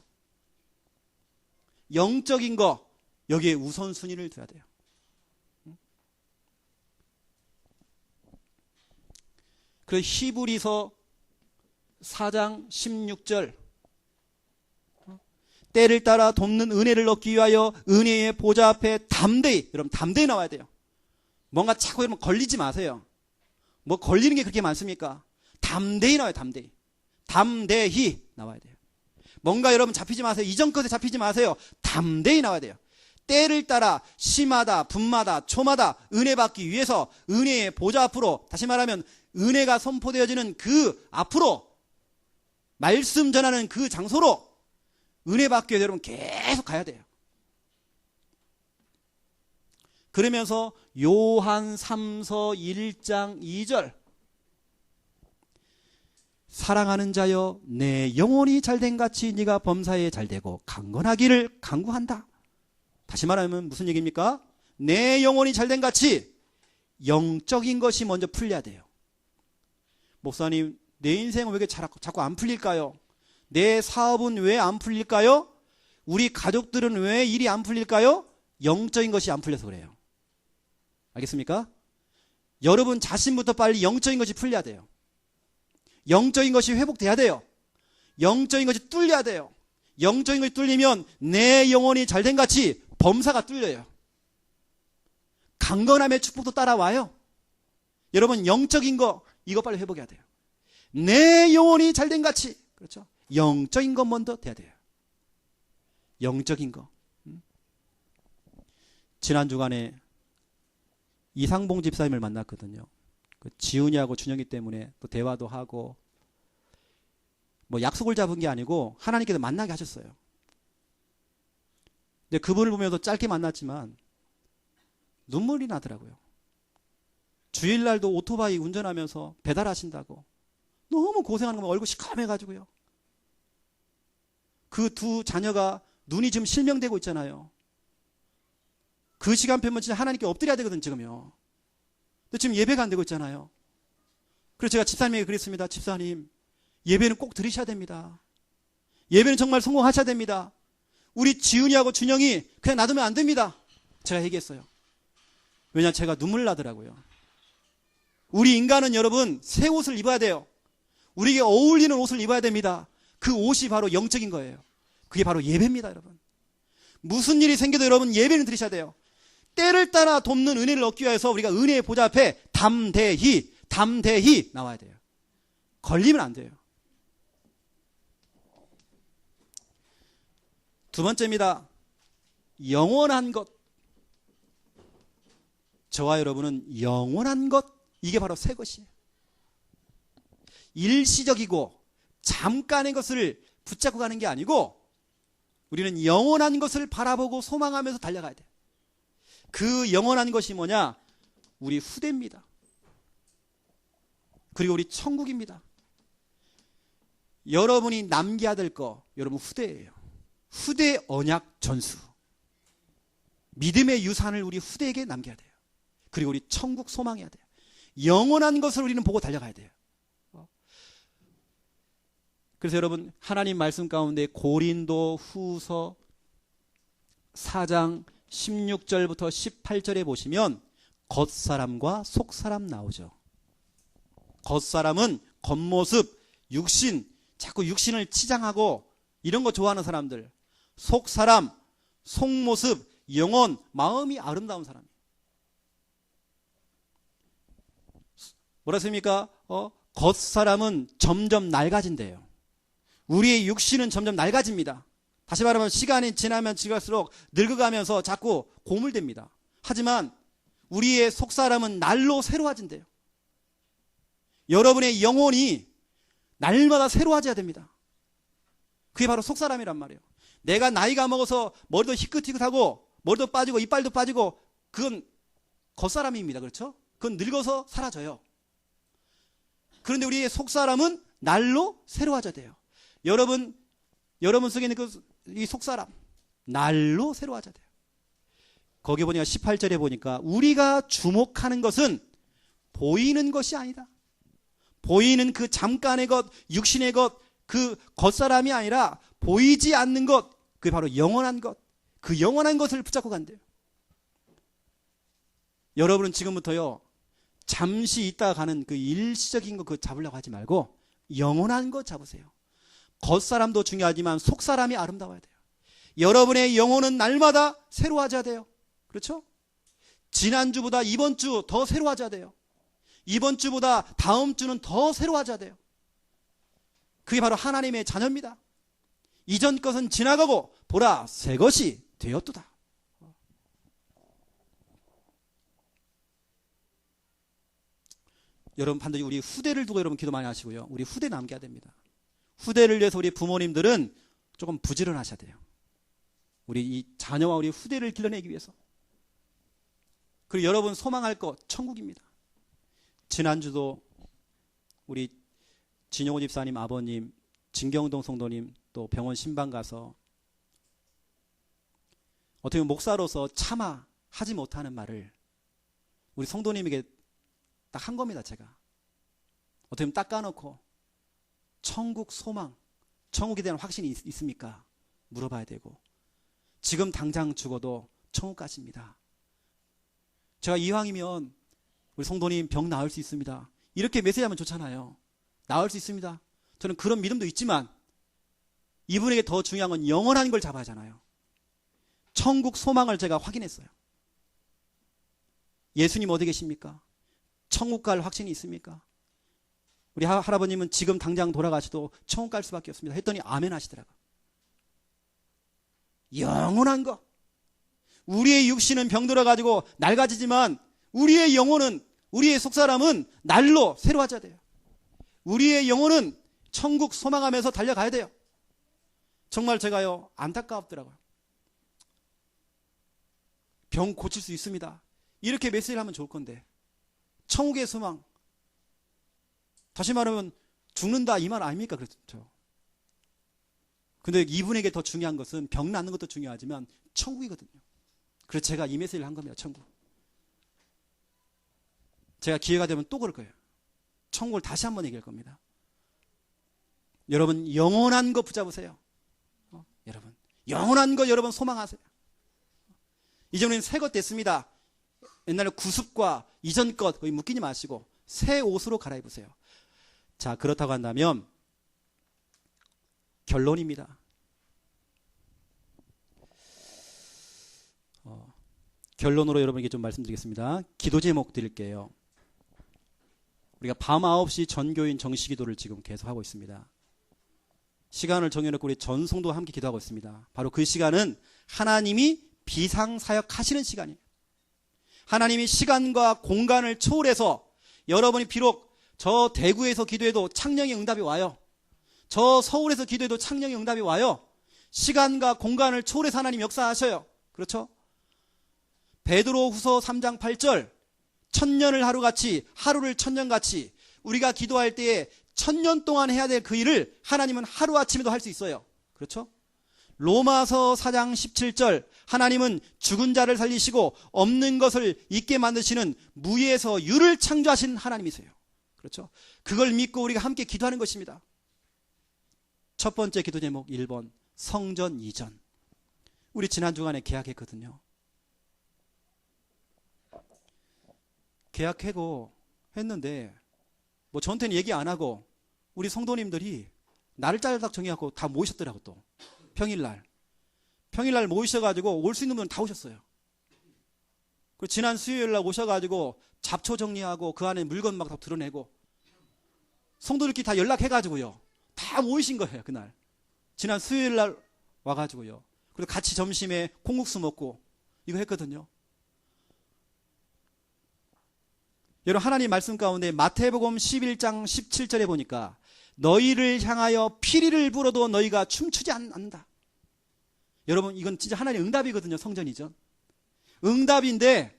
영적인 거 여기에 우선순위를 둬야 돼요. 그래서 히브리서 4장 16절 때를 따라 돕는 은혜를 얻기 위하여 은혜의 보좌 앞에 담대히, 여러분 담대히 나와야 돼요. 뭔가 자꾸 여러분 걸리지 마세요. 뭐 걸리는 게 그렇게 많습니까? 담대히 나와요. 담대히 나와야 돼요. 뭔가 여러분 잡히지 마세요. 이전 것에 잡히지 마세요. 담대히 나와야 돼요. 때를 따라 시마다 분마다 초마다 은혜 받기 위해서 은혜의 보좌 앞으로, 다시 말하면 은혜가 선포되어지는 그 앞으로, 말씀 전하는 그 장소로 은혜 받기 위해서 여러분 계속 가야 돼요. 그러면서 요한 3서 1장 2절 사랑하는 자여 내 영혼이 잘된 같이 네가 범사에 잘되고 강건하기를 간구한다. 다시 말하면 무슨 얘기입니까? 내 영혼이 잘된 같이 영적인 것이 먼저 풀려야 돼요. 목사님 내 인생은 왜 이렇게 자꾸 안 풀릴까요? 내 사업은 왜 안 풀릴까요? 우리 가족들은 왜 일이 안 풀릴까요? 영적인 것이 안 풀려서 그래요. 알겠습니까? 여러분 자신부터 빨리 영적인 것이 풀려야 돼요. 영적인 것이 회복돼야 돼요. 영적인 것이 뚫려야 돼요. 영적인 것이 뚫리면 내 영혼이 잘된 같이 범사가 뚫려요. 강건함의 축복도 따라와요. 여러분 영적인 거 이거 빨리 회복해야 돼요. 내 영혼이 잘된 같이, 그렇죠? 영적인 것 먼저 돼야 돼요. 영적인 거. 지난 주간에 이상봉 집사님을 만났거든요. 그 지훈이하고 준영이 때문에 또 대화도 하고, 뭐 약속을 잡은 게 아니고 하나님께서 만나게 하셨어요. 근데 그분을 보면서 짧게 만났지만 눈물이 나더라고요. 주일날도 오토바이 운전하면서 배달하신다고 너무 고생하는 거 얼굴 시커매가지고요. 그 두 자녀가 눈이 지금 실명되고 있잖아요. 그 시간표면 진짜 하나님께 엎드려야 되거든 지금요. 근데 지금 예배가 안 되고 있잖아요. 그래서 제가 집사님에게 그랬습니다. 집사님, 예배는 꼭 드리셔야 됩니다. 예배는 정말 성공하셔야 됩니다. 우리 지은이하고 준영이 그냥 놔두면 안 됩니다. 제가 얘기했어요. 왜냐하면 제가 눈물 나더라고요. 우리 인간은 여러분 새 옷을 입어야 돼요. 우리에게 어울리는 옷을 입어야 됩니다. 그 옷이 바로 영적인 거예요. 그게 바로 예배입니다, 여러분. 무슨 일이 생겨도 여러분 예배는 드리셔야 돼요. 때를 따라 돕는 은혜를 얻기 위해서 우리가 은혜의 보좌 앞에 담대히 나와야 돼요. 걸리면 안 돼요. 두 번째입니다. 영원한 것. 저와 여러분은 영원한 것, 이게 바로 새 것이에요. 일시적이고 잠깐의 것을 붙잡고 가는 게 아니고 우리는 영원한 것을 바라보고 소망하면서 달려가야 돼요. 그 영원한 것이 뭐냐? 우리 후대입니다. 그리고 우리 천국입니다. 여러분이 남겨야 될 거, 여러분 후대예요. 후대 언약 전수. 믿음의 유산을 우리 후대에게 남겨야 돼요. 그리고 우리 천국 소망해야 돼요. 영원한 것을 우리는 보고 달려가야 돼요. 그래서 여러분 하나님 말씀 가운데 고린도 후서 4장 16절부터 18절에 보시면 겉사람과 속사람 나오죠. 겉사람은 겉모습, 육신, 자꾸 육신을 치장하고 이런 거 좋아하는 사람들. 속사람, 속모습, 영혼, 마음이 아름다운 사람이에요. 뭐라 했습니까? 겉사람은 점점 낡아진대요. 우리의 육신은 점점 낡아집니다. 다시 말하면 시간이 지나면 지날수록 늙어가면서 자꾸 고물됩니다. 하지만 우리의 속사람은 날로 새로워진대요. 여러분의 영혼이 날마다 새로워져야 됩니다. 그게 바로 속사람이란 말이에요. 내가 나이가 먹어서 머리도 희끗희끗하고 머리도 빠지고 이빨도 빠지고 그건 겉사람입니다. 그렇죠? 그건 늙어서 사라져요. 그런데 우리의 속사람은 날로 새로워져야 돼요. 여러분 속에 있는 이 속사람 날로 새로워져야 돼요. 거기 보니까 18절에 보니까 우리가 주목하는 것은 보이는 것이 아니다. 보이는 그 잠깐의 것, 육신의 것, 그 겉사람이 아니라 보이지 않는 것, 그게 바로 영원한 것. 그 영원한 것을 붙잡고 간대요. 여러분은 지금부터요, 잠시 있다가 가는 그 일시적인 거 그거 잡으려고 하지 말고 영원한 것 잡으세요. 겉사람도 중요하지만 속사람이 아름다워야 돼요. 여러분의 영혼은 날마다 새로워져야 돼요. 그렇죠? 지난주보다 이번 주 더 새로워져야 돼요. 이번 주보다 다음 주는 더 새로워져야 돼요. 그게 바로 하나님의 자녀입니다. 이전 것은 지나가고 보라 새 것이 되었도다. 여러분 반드시 우리 후대를 두고 여러분 기도 많이 하시고요. 우리 후대 남겨야 됩니다. 후대를 위해서 우리 부모님들은 조금 부지런하셔야 돼요. 우리 이 자녀와 우리 후대를 길러내기 위해서. 그리고 여러분 소망할 것 천국입니다. 지난주도 우리 진용호 집사님 아버님, 진경동 성도님 또 병원 신방 가서 어떻게 보면 목사로서 차마 하지 못하는 말을 우리 성도님에게 딱 한 겁니다. 제가 어떻게 보면 딱 까놓고 천국 소망, 천국에 대한 확신이 있습니까? 물어봐야 되고 지금 당장 죽어도 천국 가십니다. 제가 이왕이면 우리 성도님 병 나을 수 있습니다. 이렇게 메시지하면 좋잖아요. 나을 수 있습니다. 저는 그런 믿음도 있지만 이분에게 더 중요한 건 영원한 걸 잡아야 하잖아요. 천국 소망을 제가 확인했어요. 예수님 어디 계십니까? 천국 갈 확신이 있습니까? 우리 할아버님은 지금 당장 돌아가셔도 천국 갈 수밖에 없습니다. 했더니 아멘 하시더라고요. 영원한 거. 우리의 육신은 병들어가지고 낡아지지만 우리의 영혼은, 우리의 속사람은 날로 새로워져야 돼요. 우리의 영혼은 천국 소망하면서 달려가야 돼요. 정말 제가요 안타깝더라고요. 병 고칠 수 있습니다. 이렇게 메시지를 하면 좋을 건데 천국의 소망, 다시 말하면 죽는다 이 말 아닙니까? 그렇죠. 근데 이분에게 더 중요한 것은 병 낫는 것도 중요하지만 천국이거든요. 그래서 제가 이 메시지를 한 겁니다. 천국. 제가 기회가 되면 또 그럴 거예요. 천국을 다시 한번 얘기할 겁니다. 여러분 영원한 거 붙잡으세요. 여러분 영원한 거 여러분 소망하세요. 이제 우리는 새 것 됐습니다. 옛날에 구습과 이전 것 거의 묶이지 마시고 새 옷으로 갈아입으세요. 자, 그렇다고 한다면 결론입니다. 결론으로 여러분에게 좀 말씀드리겠습니다. 기도 제목 드릴게요. 우리가 밤 9시 전교인 정시기도를 지금 계속 하고 있습니다. 시간을 정해놓고 우리 전성도와 함께 기도하고 있습니다. 바로 그 시간은 하나님이 비상사역 하시는 시간이에요. 하나님이 시간과 공간을 초월해서 여러분이 비록 저 대구에서 기도해도 창령의 응답이 와요. 저 서울에서 기도해도 창령의 응답이 와요. 시간과 공간을 초월해서 하나님 역사하셔요. 그렇죠? 베드로후서 3장 8절, 천년을 하루같이, 하루를 천년같이, 우리가 기도할 때에 1000년 동안 해야 될 그 일을 하나님은 하루아침에도 할 수 있어요. 그렇죠? 로마서 4장 17절, 하나님은 죽은 자를 살리시고 없는 것을 있게 만드시는 무에서 유를 창조하신 하나님이세요. 그렇죠? 그걸 믿고 우리가 함께 기도하는 것입니다. 첫 번째 기도 제목 1번, 성전 이전. 우리 지난 주간에 계약했거든요. 계약하고 했는데 뭐 저한테는 얘기 안 하고 우리 성도님들이 날을 짤딱 정해갖고 다 모이셨더라고. 또 평일날 모이셔가지고 올 수 있는 분은 다 오셨어요. 그리고 지난 수요일날 오셔가지고 잡초 정리하고 그 안에 물건 막 다 드러내고 성도들끼리 다 연락해가지고요 다 모이신 거예요. 그날 지난 수요일날 와가지고요. 그리고 같이 점심에 콩국수 먹고 이거 했거든요. 여러분, 하나님 말씀 가운데 마태복음 11장 17절에 보니까 너희를 향하여 피리를 불어도 너희가 춤추지 않는다. 여러분, 이건 진짜 하나님의 응답이거든요. 성전 이전 응답인데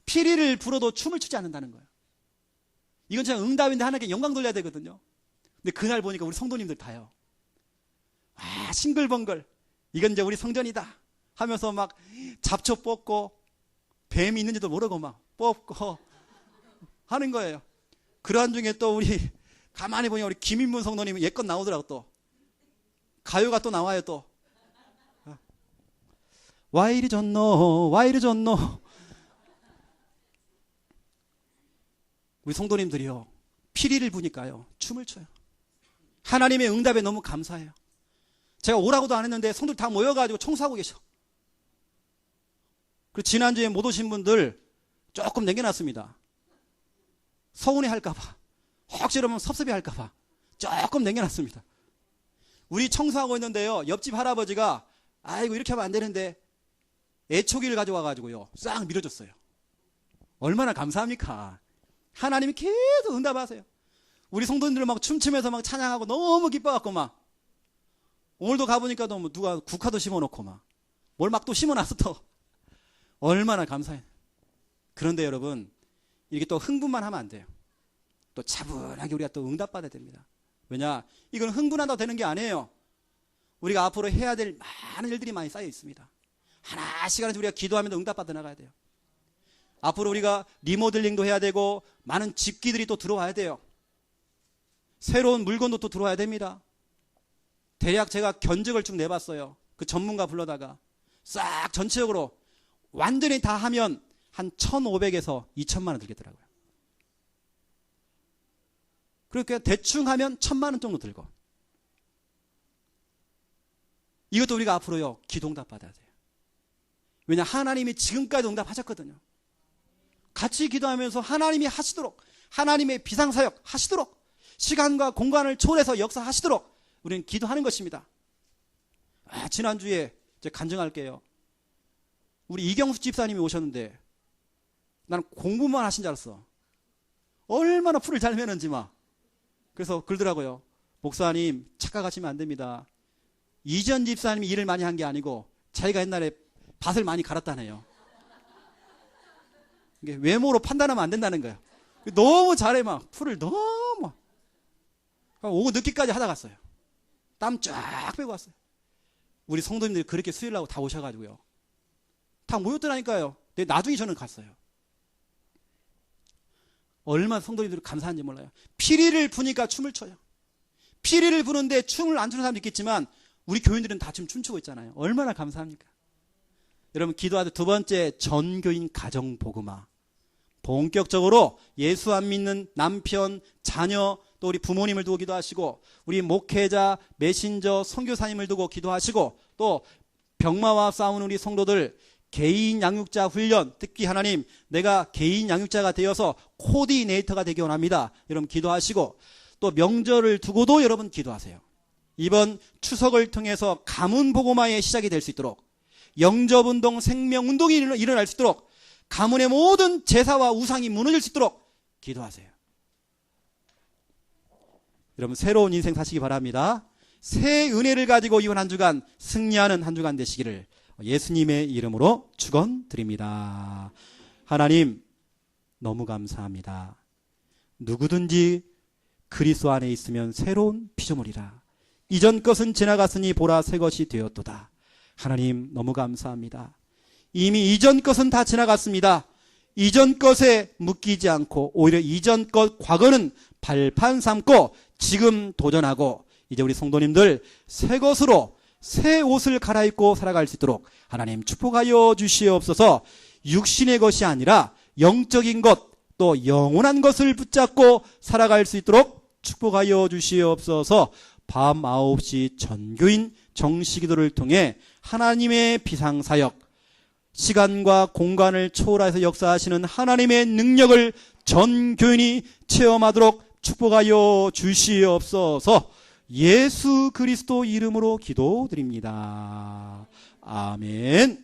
피리를 불어도 춤을 추지 않는다는 거예요. 이건 진짜 응답인데 하나님께 영광 돌려야 되거든요. 근데 그날 보니까 우리 성도님들 다요, 아, 싱글벙글, 이건 이제 우리 성전이다 하면서 막 잡초 뽑고 뱀이 있는지도 모르고 막 뽑고 하는 거예요. 그러한 중에 또 우리 가만히 보니까 우리 김인문 성도님이 예껏 나오더라고. 또 가요가 또 나와요. 또 와 이리 졌노 와 이리 졌노. 우리 성도님들이요 피리를 부니까요 춤을 춰요. 하나님의 응답에 너무 감사해요. 제가 오라고도 안 했는데 성도들 다 모여가지고 청소하고 계셔. 그리고 지난주에 못 오신 분들 조금 남겨놨습니다. 서운해 할까봐, 혹시 여러분 섭섭해 할까봐 조금 남겨놨습니다. 우리 청소하고 있는데요 옆집 할아버지가 아이고 이렇게 하면 안 되는데 애초기를 가져와가지고요 싹 밀어줬어요. 얼마나 감사합니까? 하나님이 계속 응답하세요. 우리 성도님들 막 춤추면서 막 찬양하고 너무 기뻐갖고 막 오늘도 가보니까 또 누가 국화도 심어놓고 막 뭘 막 또 심어놨어. 또 얼마나 감사해. 그런데 여러분 이렇게 또 흥분만 하면 안 돼요. 또 차분하게 우리가 또 응답받아야 됩니다. 왜냐? 이건 흥분한다고 되는 게 아니에요. 우리가 앞으로 해야 될 많은 일들이 많이 쌓여 있습니다. 하나씩 우리가 기도하면서 응답받아 나가야 돼요. 앞으로 우리가 리모델링도 해야 되고 많은 집기들이 또 들어와야 돼요. 새로운 물건도 또 들어와야 됩니다. 대략 제가 견적을 쭉 내봤어요. 그 전문가 불러다가 싹 전체적으로 완전히 다 하면 한 1,500에서 2,000만 원 들겠더라고요. 그렇게 대충 하면 1,000만 원 정도 들고. 이것도 우리가 앞으로요 기도 응답 받아야 돼요. 왜냐? 하나님이 지금까지 응답하셨거든요. 같이 기도하면서 하나님이 하시도록, 하나님의 비상사역 하시도록, 시간과 공간을 초월해서 역사하시도록 우리는 기도하는 것입니다. 지난주에 이제 간증할게요. 우리 이경수 집사님이 오셨는데 나는 공부만 하신 줄 알았어. 얼마나 풀을 잘 매는지 막. 그래서 그러더라고요. 목사님 착각하시면 안 됩니다. 이전 집사님이 일을 많이 한 게 아니고 자기가 옛날에 밭을 많이 갈았다네요. 이게 외모로 판단하면 안 된다는 거예요. 너무 잘해. 막 풀을 너무 오후 늦게까지 하다 갔어요. 땀 쫙 빼고 왔어요. 우리 성도님들이 그렇게 수요일하고 다 오셔가지고요 다 모였더라니까요. 근데 나중에 저는 갔어요. 얼마나 성도님들이 감사한지 몰라요. 피리를 부니까 춤을 춰요. 피리를 부는데 춤을 안 추는 사람도 있겠지만 우리 교인들은 다 지금 춤추고 있잖아요. 얼마나 감사합니까? 여러분 기도하듯 두 번째 전교인 가정복음화. 본격적으로 예수 안 믿는 남편, 자녀, 또 우리 부모님을 두고 기도하시고, 우리 목회자, 메신저, 선교사님을 두고 기도하시고, 또 병마와 싸우는 우리 성도들 개인 양육자 훈련, 특히 하나님 내가 개인 양육자가 되어서 코디네이터가 되기 원합니다. 여러분 기도하시고, 또 명절을 두고도 여러분 기도하세요. 이번 추석을 통해서 가문 복음화의 시작이 될 수 있도록, 영접운동, 생명운동이 일어날 수 있도록, 가문의 모든 제사와 우상이 무너질 수 있도록 기도하세요. 여러분 새로운 인생 사시기 바랍니다. 새 은혜를 가지고 이번 한 주간 승리하는 한 주간 되시기를 예수님의 이름으로 축원드립니다. 하나님 너무 감사합니다. 누구든지 그리스도 안에 있으면 새로운 피조물이라. 이전 것은 지나갔으니 보라 새 것이 되었도다. 하나님 너무 감사합니다. 이미 이전 것은 다 지나갔습니다. 이전 것에 묶이지 않고 오히려 이전 것 과거는 발판 삼고 지금 도전하고, 이제 우리 성도님들 새 것으로 새 옷을 갈아입고 살아갈 수 있도록 하나님 축복하여 주시옵소서. 육신의 것이 아니라 영적인 것, 또 영원한 것을 붙잡고 살아갈 수 있도록 축복하여 주시옵소서. 밤 9시 전교인 정시기도를 통해 하나님의 비상사역, 시간과 공간을 초월해서 역사하시는 하나님의 능력을 전 교인이 체험하도록 축복하여 주시옵소서. 예수 그리스도 이름으로 기도드립니다. 아멘.